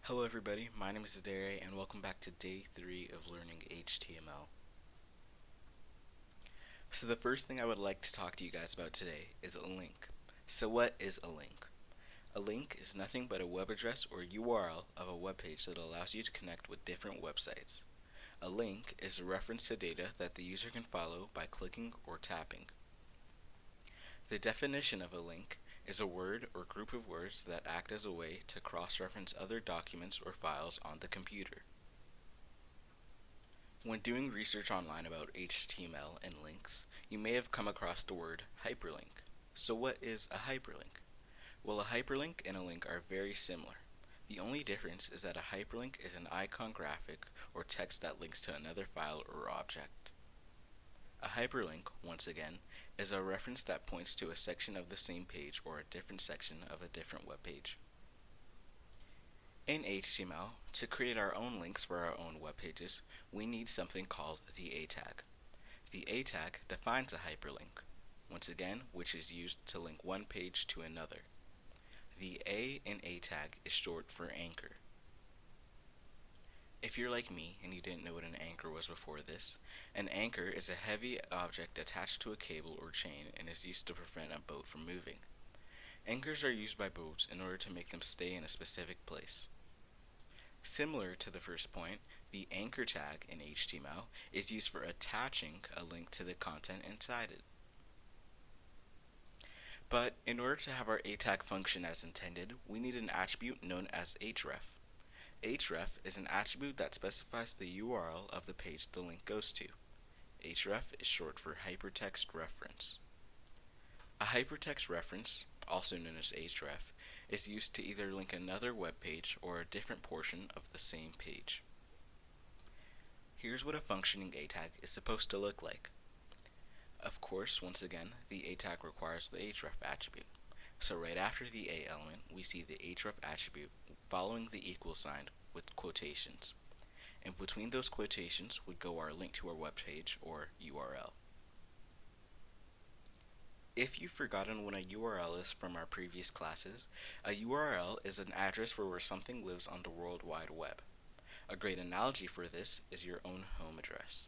Hello everybody, my name is Adere and welcome back to day 3 of learning HTML. So the first thing I would like to talk to you guys about today is a link. So what is a link? A link is nothing but a web address or URL of a web page that allows you to connect with different websites. A link is a reference to data that the user can follow by clicking or tapping. The definition of a link is a word or group of words that act as a way to cross-reference other documents or files on the computer. When doing research online about HTML and links, you may have come across the word hyperlink. So what is a hyperlink? Well, a hyperlink and a link are very similar. The only difference is that a hyperlink is an icon graphic or text that links to another file or object. A hyperlink, once again, is a reference that points to a section of the same page or a different section of a different web page. In HTML, to create our own links for our own web pages, we need something called the A tag. The A tag defines a hyperlink, once again, which is used to link one page to another. The A in A tag is short for anchor. If you're like me and you didn't know what an anchor was before this, an anchor is a heavy object attached to a cable or chain and is used to prevent a boat from moving. Anchors are used by boats in order to make them stay in a specific place. Similar to the first point, the anchor tag in HTML is used for attaching a link to the content inside it. But in order to have our A tag function as intended, we need an attribute known as href. Href is an attribute that specifies the URL of the page the link goes to. Href is short for hypertext reference. A hypertext reference, also known as href, is used to either link another web page or a different portion of the same page. Here's what a functioning A tag is supposed to look like. Of course, once again, the A tag requires the href attribute. So right after the A element, we see the href attribute following the equal sign with quotations. And between those quotations would go our link to our web page or URL. If you've forgotten what a URL is from our previous classes, a URL is an address for where something lives on the World Wide Web. A great analogy for this is your own home address.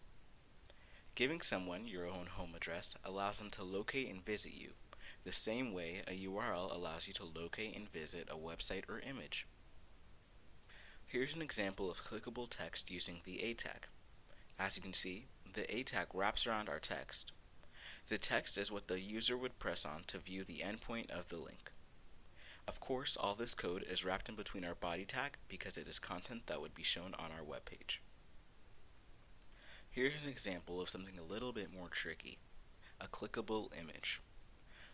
Giving someone your own home address allows them to locate and visit you, the same way a URL allows you to locate and visit a website or image. Here's an example of clickable text using the A tag. As you can see, the A tag wraps around our text. The text is what the user would press on to view the endpoint of the link. Of course, all this code is wrapped in between our body tag because it is content that would be shown on our web page. Here's an example of something a little bit more tricky, a clickable image.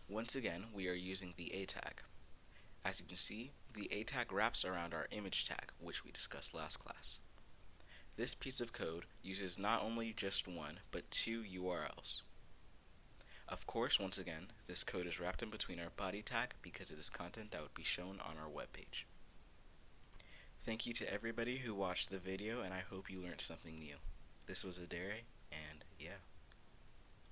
Once again, we are using the A tag. As you can see, the A tag wraps around our image tag, which we discussed last class. This piece of code uses not only just one, but two URLs. Of course, once again, this code is wrapped in between our body tag because it is content that would be shown on our web page. Thank you to everybody who watched the video, and I hope you learned something new. This was Adere, and yeah.